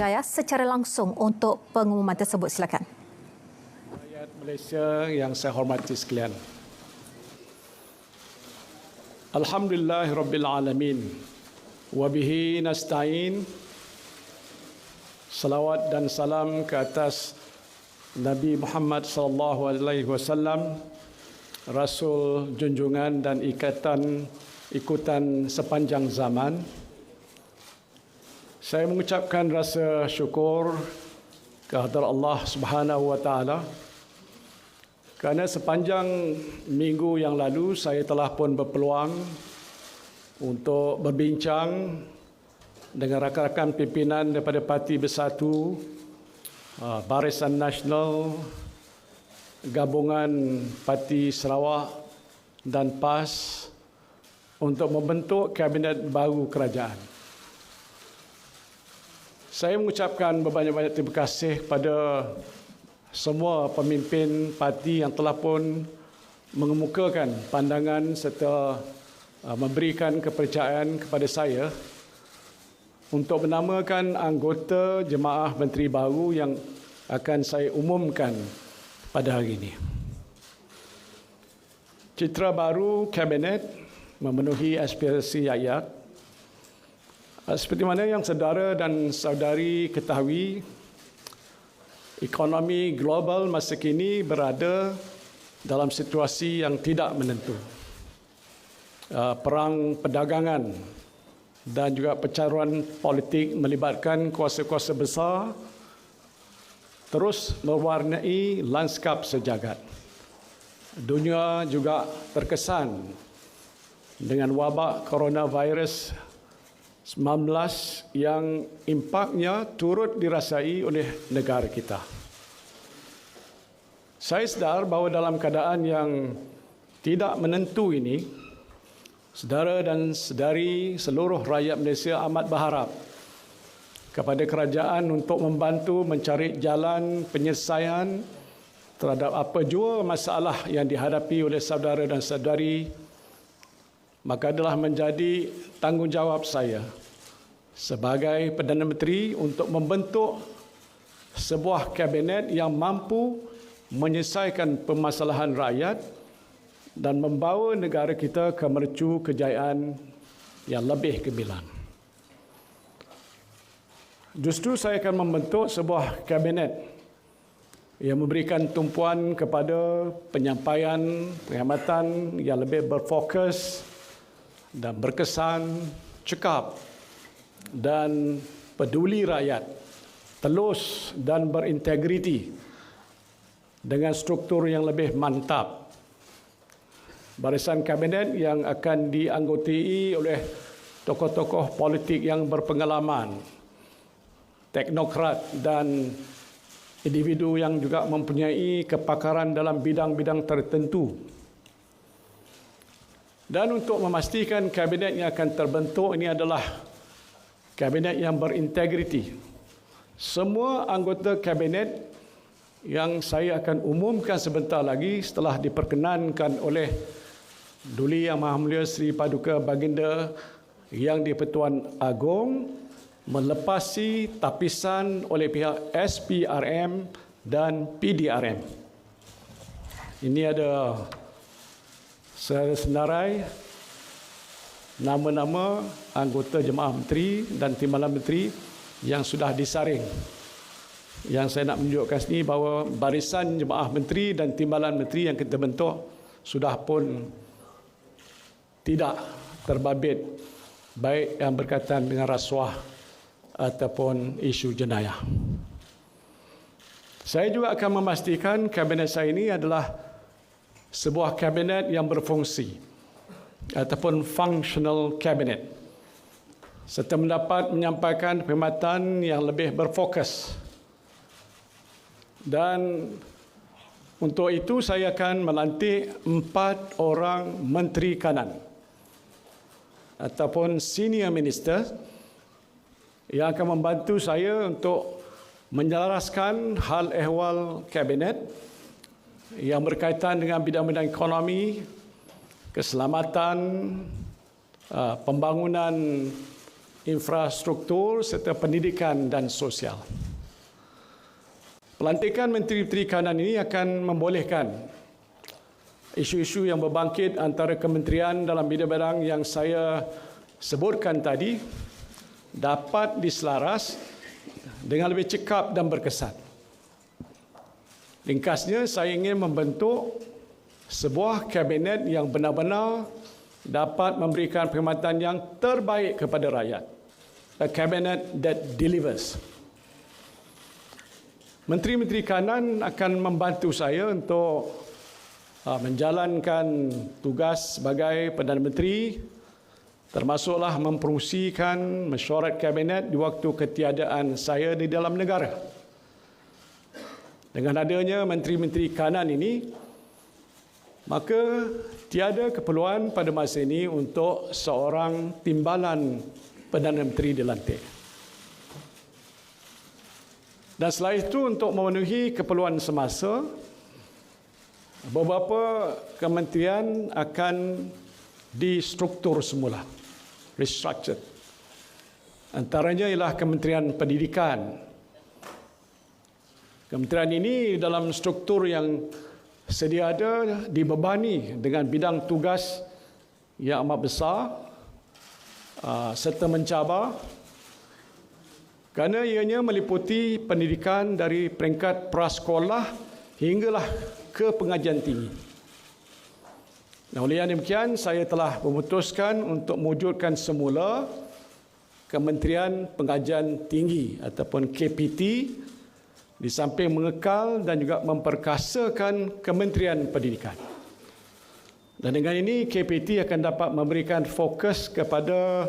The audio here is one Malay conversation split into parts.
Putrajaya secara langsung untuk pengumuman tersebut. Silakan. Rakyat Malaysia yang saya hormati sekalian. Alhamdulillahirabbil alamin. Wa bihi nasta'in. Salawat dan salam ke atas Nabi Muhammad sallallahu alaihi wasallam, Rasul junjungan dan ikutan sepanjang zaman. Saya mengucapkan rasa syukur kehadrat Allah Subhanahu wa taala kerana sepanjang minggu yang lalu saya telah pun berpeluang untuk berbincang dengan rakan-rakan pimpinan daripada Parti Bersatu, Barisan Nasional, Gabungan Parti Sarawak dan PAS untuk membentuk kabinet baru kerajaan. Saya mengucapkan berbanyak-banyak terima kasih kepada semua pemimpin parti yang telah pun mengemukakan pandangan serta memberikan kepercayaan kepada saya untuk menamakan anggota Jemaah Menteri baru yang akan saya umumkan pada hari ini. Citra baru kabinet memenuhi aspirasi rakyat. Seperti mana yang saudara dan saudari ketahui, ekonomi global masa kini berada dalam situasi yang tidak menentu. Perang perdagangan dan juga percaruan politik melibatkan kuasa-kuasa besar terus mewarnai lanskap sejagat. Dunia juga terkesan dengan wabak coronavirus 19 yang impaknya turut dirasai oleh negara kita. Saya sedar bahawa dalam keadaan yang tidak menentu ini, saudara dan saudari seluruh rakyat Malaysia amat berharap kepada kerajaan untuk membantu mencari jalan penyelesaian terhadap apa jua masalah yang dihadapi oleh saudara dan saudari. Maka adalah menjadi tanggungjawab saya sebagai Perdana Menteri untuk membentuk sebuah kabinet yang mampu menyelesaikan permasalahan rakyat dan membawa negara kita ke mercu kejayaan yang lebih gemilang. Justru saya akan membentuk sebuah kabinet yang memberikan tumpuan kepada penyampaian penghematan yang lebih berfokus dan berkesan, cekap dan peduli rakyat, telus dan berintegriti dengan struktur yang lebih mantap. Barisan kabinet yang akan dianggotai oleh tokoh-tokoh politik yang berpengalaman, teknokrat dan individu yang juga mempunyai kepakaran dalam bidang-bidang tertentu. Dan untuk memastikan kabinet yang akan terbentuk ini adalah kabinet yang berintegriti. Semua anggota kabinet yang saya akan umumkan sebentar lagi setelah diperkenankan oleh Duli Yang Maha Mulia Seri Paduka Baginda Yang di-Pertuan Agong melepasi tapisan oleh pihak SPRM dan PDRM. Ini ada senarai nama-nama anggota Jemaah Menteri dan Timbalan Menteri yang sudah disaring. Yang saya nak menunjukkan sini bahawa barisan Jemaah Menteri dan Timbalan Menteri yang kita bentuk sudah pun tidak terbabit baik yang berkaitan dengan rasuah ataupun isu jenayah. Saya juga akan memastikan kabinet saya ini adalah sebuah kabinet yang berfungsi ataupun functional cabinet serta mendapat menyampaikan perkhidmatan yang lebih berfokus. Dan untuk itu saya akan melantik 4 orang menteri kanan ataupun senior minister yang akan membantu saya untuk menyelaraskan hal ehwal kabinet yang berkaitan dengan bidang-bidang ekonomi, keselamatan, pembangunan infrastruktur serta pendidikan dan sosial. Pelantikan Menteri-Menteri Kanan ini akan membolehkan isu-isu yang berbangkit antara kementerian dalam bidang-bidang yang saya sebutkan tadi dapat diselaras dengan lebih cekap dan berkesan. Ringkasnya, saya ingin membentuk sebuah kabinet yang benar-benar dapat memberikan perkhidmatan yang terbaik kepada rakyat. A cabinet that delivers. Menteri-Menteri Kanan akan membantu saya untuk menjalankan tugas sebagai Perdana Menteri, termasuklah memperusikan mesyuarat kabinet di waktu ketiadaan saya di dalam negara. Dengan adanya Menteri-Menteri Kanan ini, maka tiada keperluan pada masa ini untuk seorang timbalan Perdana Menteri dilantik. Dan selain itu, untuk memenuhi keperluan semasa, beberapa kementerian akan distruktur semula, restructured. Antaranya ialah Kementerian Pendidikan. Kementerian ini dalam struktur yang sedia ada dibebani dengan bidang tugas yang amat besar serta mencabar, kerana ianya meliputi pendidikan dari peringkat prasekolah hinggalah ke pengajian tinggi. Nah, oleh yang demikian, saya telah memutuskan untuk mewujudkan semula Kementerian Pengajian Tinggi ataupun KPT, di samping mengekal dan juga memperkasakan Kementerian Pendidikan. Dan dengan ini, KPT akan dapat memberikan fokus kepada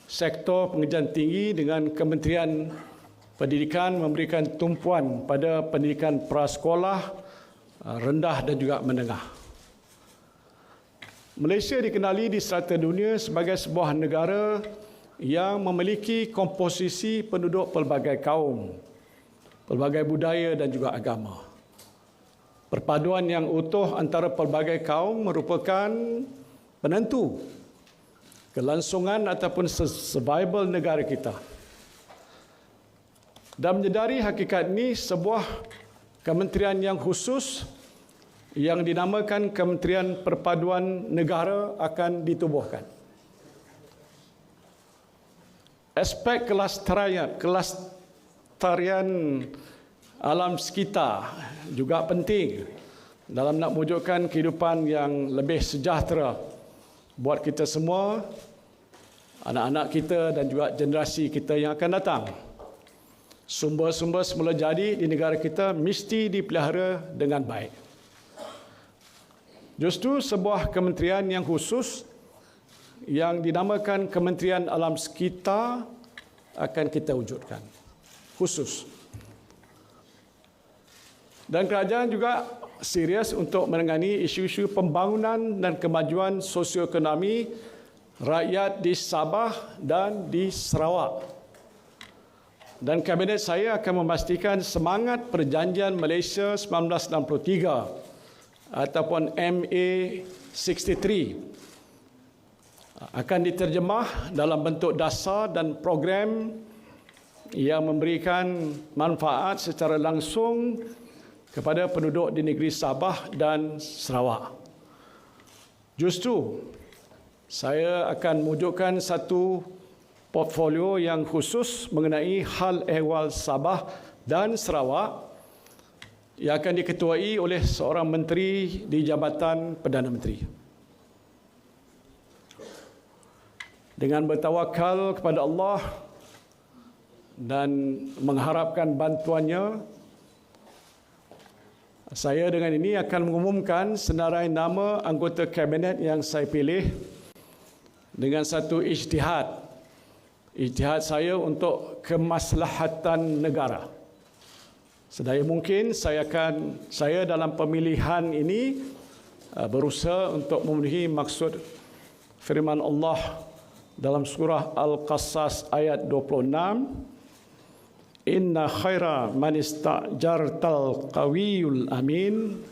sektor pengajian tinggi dengan Kementerian Pendidikan memberikan tumpuan pada pendidikan prasekolah, rendah dan juga menengah. Malaysia dikenali di serata dunia sebagai sebuah negara yang memiliki komposisi penduduk pelbagai kaum, pelbagai budaya dan juga agama. Perpaduan yang utuh antara pelbagai kaum merupakan penentu kelangsungan ataupun survival negara kita. Dan menyedari hakikat ini, sebuah kementerian yang khusus yang dinamakan Kementerian Perpaduan Negara akan ditubuhkan. Aspek kelestarian alam sekitar juga penting dalam nak mewujudkan kehidupan yang lebih sejahtera buat kita semua, anak-anak kita dan juga generasi kita yang akan datang. Sumber-sumber semula jadi di negara kita mesti dipelihara dengan baik. Justru sebuah kementerian yang khusus yang dinamakan Kementerian Alam Sekitar akan kita wujudkan. Khusus. Dan kerajaan juga serius untuk menangani isu-isu pembangunan dan kemajuan sosioekonomi rakyat di Sabah dan di Sarawak. Dan kabinet saya akan memastikan semangat Perjanjian Malaysia 1963 ataupun MA63 akan diterjemah dalam bentuk dasar dan program yang memberikan manfaat secara langsung kepada penduduk di negeri Sabah dan Sarawak. Justru, saya akan mewujudkan satu portfolio yang khusus mengenai hal ehwal Sabah dan Sarawak yang akan diketuai oleh seorang menteri di Jabatan Perdana Menteri. Dengan bertawakal kepada Allah dan mengharapkan bantuannya, saya dengan ini akan mengumumkan senarai nama anggota kabinet yang saya pilih dengan satu ijtihad. Ijtihad saya untuk kemaslahatan negara. Sedaya mungkin saya dalam pemilihan ini berusaha untuk memenuhi maksud firman Allah dalam surah Al-Qasas ayat 26. Inna khaira man istajartal qawiyul amin.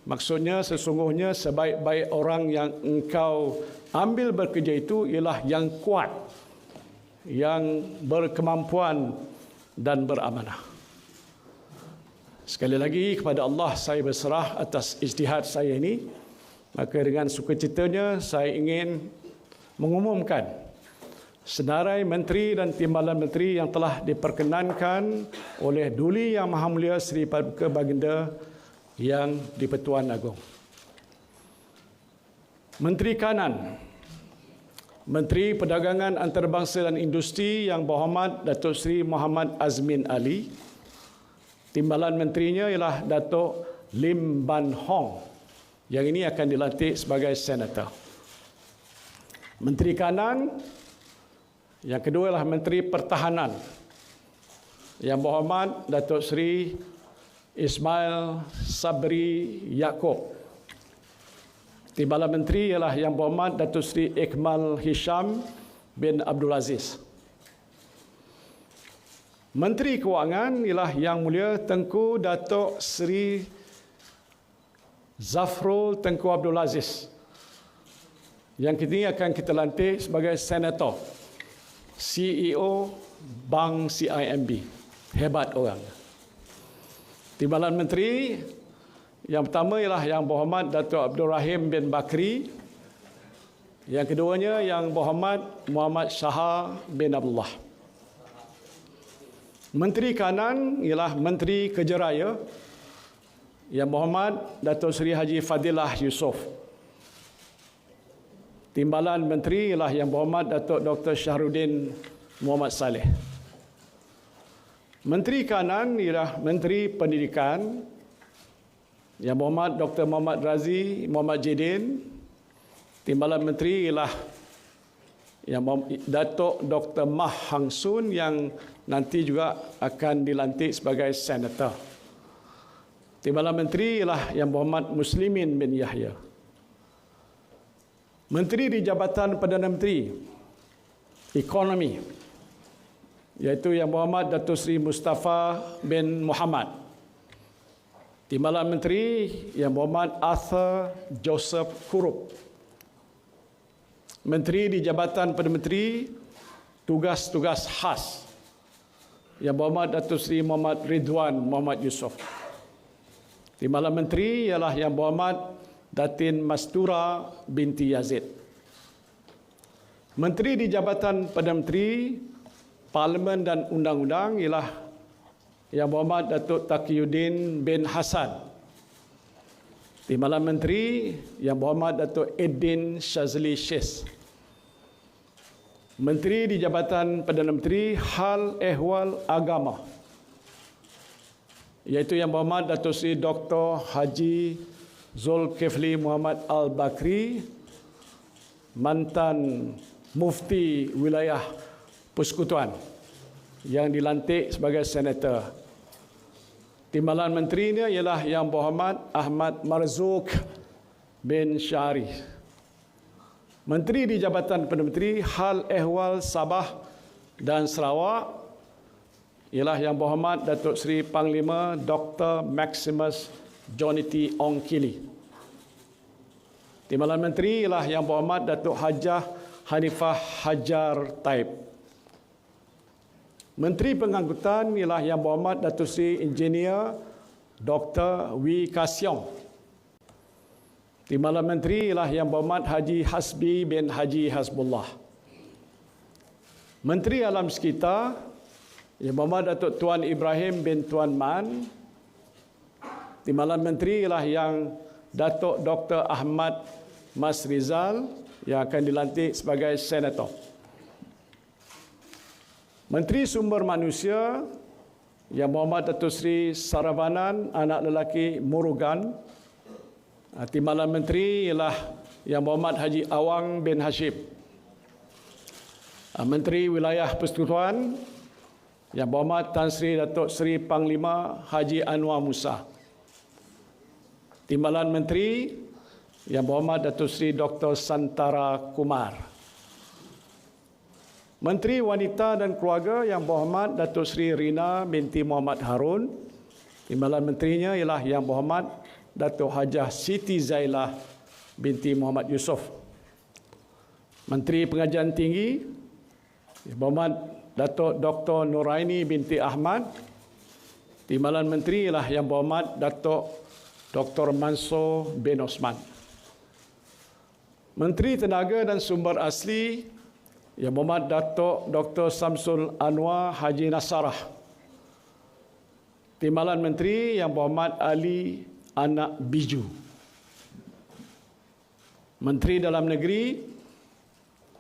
Maksudnya sesungguhnya sebaik-baik orang yang engkau ambil bekerja itu ialah yang kuat yang berkemampuan dan beramanah. Sekali lagi kepada Allah saya berserah atas ijtihad saya ini. Maka dengan sukacitanya saya ingin mengumumkan senarai menteri dan timbalan menteri yang telah diperkenankan oleh Duli Yang Maha Mulia Seri Paduka Baginda Yang di-Pertuan Agong. Menteri Kanan, Menteri Perdagangan Antarabangsa dan Industri Yang Berhormat Datuk Seri Muhammad Azmin Ali. Timbalan menterinya ialah Datuk Lim Ban Hong. Yang ini akan dilantik sebagai senator. Menteri Kanan, yang kedua ialah Menteri Pertahanan. Yang Berhormat Datuk Seri Ismail Sabri Yaakob. Timbalan Menteri ialah Yang Berhormat Datuk Seri Ikmal Hisham bin Abdul Aziz. Menteri Kewangan ialah Yang Mulia Tengku Datuk Seri Zafrul Tengku Abdul Aziz. Yang kini akan kita lantik sebagai senator, CEO Bank CIMB. Hebat orang. Timbalan Menteri yang pertama ialah Yang Berhormat Datuk Abdul Rahim bin Bakri. Yang keduanya Yang Berhormat Muhammad Shah bin Abdullah. Menteri Kanan ialah Menteri Kejeraya, Yang Berhormat Datuk Seri Haji Fadilah Yusof. Timbalan Menteri ialah Yang Berhormat Datuk Dr. Syahrudin Muhammad Saleh. Menteri Kanan ialah Menteri Pendidikan, Yang Berhormat Dr. Muhammad Razi Muhammad Jidin. Timbalan Menteri ialah Yang Datuk Dr. Mah Hang Sun yang nanti juga akan dilantik sebagai senator. Timbalan Menteri ialah Yang Berhormat Muslimin bin Yahya. Menteri di Jabatan Perdana Menteri Ekonomi, iaitu Yang Berhormat Datuk Seri Mustafa bin Muhammad. Timbalan Menteri Yang Berhormat Arthur Joseph Kurup. Menteri di Jabatan Perdana Menteri Tugas-Tugas Khas, Yang Berhormat Datuk Seri Muhammad Ridwan Muhammad Yusof. Timbalan Menteri ialah Yang Berhormat Datin Mastura binti Yazid. Menteri di Jabatan Perdana Menteri Parlimen dan Undang-Undang ialah Yang Berhormat Datuk Taqiyuddin bin Hassan. Timbalan Menteri Yang Berhormat Datuk Eddin Shazli Shiz. Menteri di Jabatan Perdana Menteri Hal Ehwal Agama, iaitu Yang Berhormat Datuk Seri Dr. Haji Zulkifli Muhammad Al-Bakri, mantan Mufti Wilayah Persekutuan yang dilantik sebagai senator. Timbalan menterinya ialah Yang Berhormat Ahmad Marzuq bin Syari. Menteri di Jabatan Perdana Menteri Hal Ehwal Sabah dan Sarawak ialah Yang Berhormat Datuk Seri Panglima Dr. Maximus Jonity Ong Kili. Timbalan Menteri ialah Yang Berhormat Datuk Hajah Hanifah Hajar Taib. Menteri Pengangkutan ialah Yang Berhormat Datuk Seri Engineer Dr. Wee Ka Siong. Timbalan Menteri ialah Yang Berhormat Haji Hasbi bin Haji Hasbullah. Menteri Alam Sekitar Yang Berhormat Datuk Tuan Ibrahim bin Tuan Man. Timbalan Menteri ialah Yang Datuk Dr. Ahmad Mas Rizal yang akan dilantik sebagai senator. Menteri Sumber Manusia Yang Berhormat Datuk Seri Saravanan anak lelaki Murugan. Timbalan Menteri ialah Yang Berhormat Haji Awang bin Hashim. Menteri Wilayah Persekutuan Yang Berhormat Tan Sri Datuk Seri Panglima Haji Anwar Musa. Timbalan Menteri Yang Berhormat Datuk Seri Dr. Santara Kumar. Menteri Wanita dan Keluarga Yang Berhormat Datuk Seri Rina binti Muhammad Harun. Timbalan menterinya ialah Yang Berhormat Datuk Hajah Siti Zailah binti Muhammad Yusof. Menteri Pengajian Tinggi Yang Berhormat Datuk Dr. Nuraini binti Ahmad. Timbalan Menteri ialah Yang Berhormat Datuk Dr. Mansur bin Osman. Menteri Tenaga dan Sumber Asli Yang Berhormat Datuk Dr. Samsul Anwar Haji Nasarah. Timbalan Menteri Yang Berhormat Ali Anak Biju. Menteri Dalam Negeri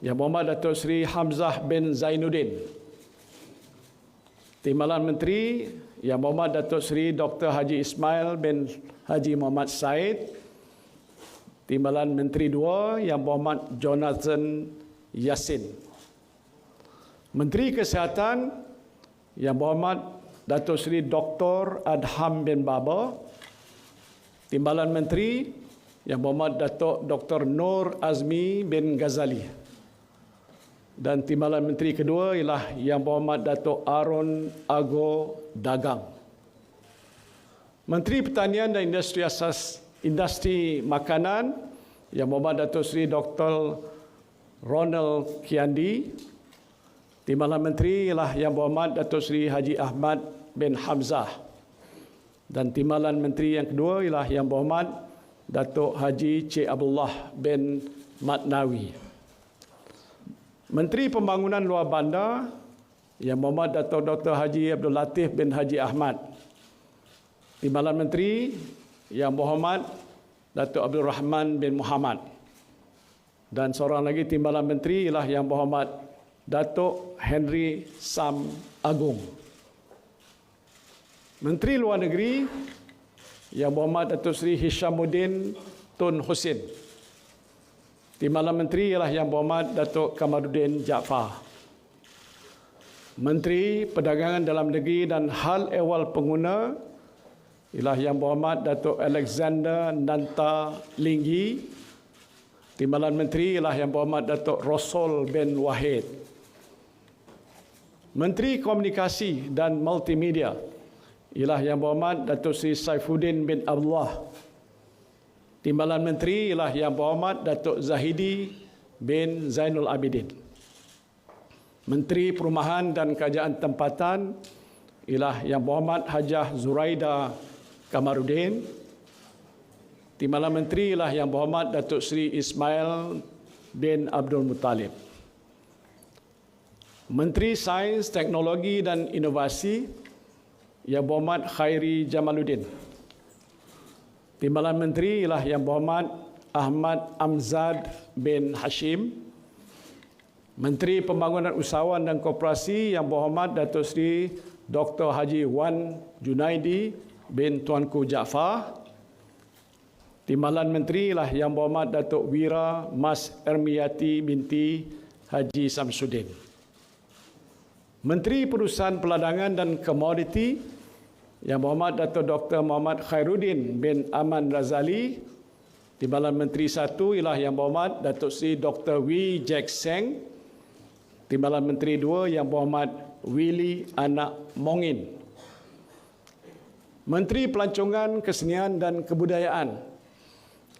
Yang Berhormat Datuk Seri Hamzah bin Zainuddin. Timbalan Menteri Yang Berhormat Datuk Seri Dr. Haji Ismail bin Haji Muhammad Said. Timbalan Menteri II Yang Berhormat Jonathan Yassin. Menteri Kesihatan Yang Berhormat Datuk Seri Dr. Adham bin Baba. Timbalan Menteri Yang Berhormat Datuk Dr. Nur Azmi bin Ghazali. Dan Timbalan Menteri kedua ialah Yang Berhormat Datuk Arun Ago Dagang. Menteri Pertanian dan Industri Makanan Yang Berhormat Datuk Seri Dr. Ronald Kiandi. Timbalan Menteri ialah Yang Berhormat Datuk Seri Haji Ahmad bin Hamzah. Dan Timbalan Menteri yang kedua ialah Yang Berhormat Datuk Haji Cik Abdullah bin Matnawi. Menteri Pembangunan Luar Bandar Yang Berhormat Datuk Dr. Haji Abdul Latif bin Haji Ahmad. Timbalan Menteri Yang Berhormat Datuk Abdul Rahman bin Muhammad. Dan seorang lagi Timbalan Menteri ialah Yang Berhormat Datuk Henry Sam Agung. Menteri Luar Negeri Yang Berhormat Datuk Seri Hishamuddin Tun Hussein. Timbalan Menteri ialah Yang Berhormat Datuk Kamaluddin Jaafar. Menteri Perdagangan Dalam Negeri dan Hal Ehwal Pengguna ialah Yang Berhormat Datuk Alexander Nanta Linggi. Timbalan Menteri ialah Yang Berhormat Datuk Rasul bin Wahid. Menteri Komunikasi dan Multimedia ialah Yang Berhormat Datuk Seri Saifuddin bin Abdullah. Timbalan Menteri ialah Yang Berhormat Datuk Zahidi bin Zainul Abidin. Menteri Perumahan dan Kerajaan Tempatan ialah Yang Berhormat Hajah Zuraida Kamaruddin. Timbalan Menteri ialah Yang Berhormat Datuk Seri Ismail bin Abdul Muttalib. Menteri Sains, Teknologi dan Inovasi Yang Berhormat Khairi Jamaluddin. Timbalan Menteri ialah Yang Berhormat Ahmad Amzad bin Hashim. Menteri Pembangunan Usahawan dan Koperasi Yang Berhormat Datuk Seri Dr. Haji Wan Junaidi bin Tuanku Jaafar. Timbalan Menteri ialah Yang Berhormat Datuk Wira Mas Ermiyati binti Haji Samsudin. Menteri Perusahaan Peladangan dan Komoditi Yang Berhormat Datuk Dr. Muhammad Khairuddin bin Aman Razali. Timbalan Menteri 1 ialah Yang Berhormat Datuk Seri Dr. Wee Jack Seng. Timbalan Menteri 2 Yang Berhormat Willy Anak Mongin. Menteri Pelancongan, Kesenian dan Kebudayaan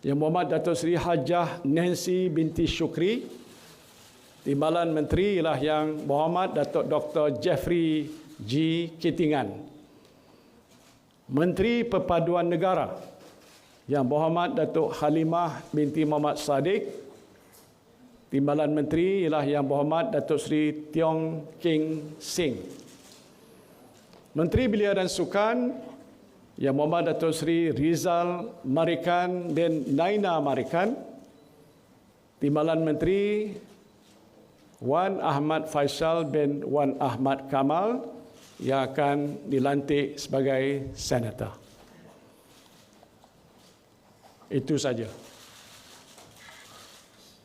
Yang Berhormat Datuk Seri Hajah Nancy binti Syukri. Timbalan Menteri ialah Yang Berhormat Datuk Dr. Jeffrey G. Kitingan. Menteri Perpaduan Negara Yang Berhormat Datuk Halimah binti Muhammad Sadiq. Timbalan Menteri ialah Yang Berhormat Datuk Seri Tiong King Sing. Menteri Belia dan Sukan Yang Berhormat Datuk Seri Rizal Marikan bin Naina Marikan. Timbalan Menteri Wan Ahmad Faisal bin Wan Ahmad Kamal yang akan dilantik sebagai senator. Itu saja.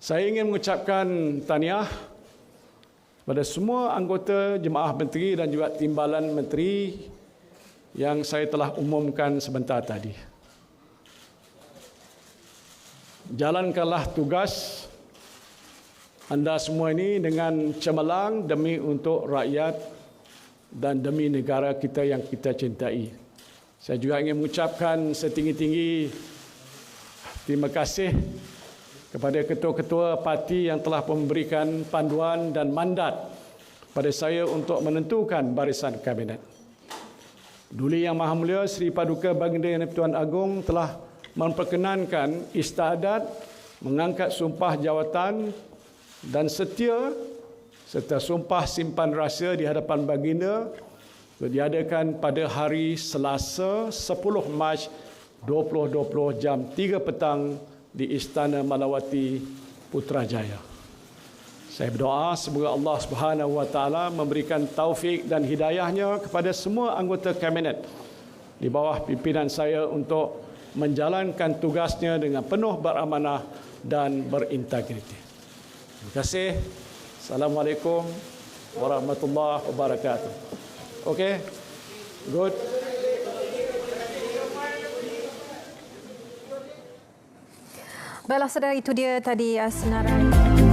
Saya ingin mengucapkan tahniah kepada semua anggota Jemaah Menteri dan juga Timbalan Menteri yang saya telah umumkan sebentar tadi. Jalankanlah tugas anda semua ini dengan cemerlang demi untuk rakyat dan demi negara kita yang kita cintai. Saya juga ingin mengucapkan setinggi-tinggi terima kasih kepada ketua-ketua parti yang telah memberikan panduan dan mandat kepada saya untuk menentukan barisan kabinet. Duli Yang Maha Mulia Seri Paduka Baginda Yang Di-Pertuan Agong telah memperkenankan istiadat mengangkat sumpah jawatan dan setia serta sumpah simpan rahsia di hadapan baginda diadakan pada hari Selasa 10 Mac 2020 jam 3 petang di Istana Malawati Putrajaya. Saya berdoa semoga Allah Subhanahu Wa Taala memberikan taufik dan hidayahnya kepada semua anggota kabinet di bawah pimpinan saya untuk menjalankan tugasnya dengan penuh beramanah dan berintegriti. Terima kasih. Assalamualaikum warahmatullahi wabarakatuh. Okey. Good. Baiklah saudara, itu dia tadi senarai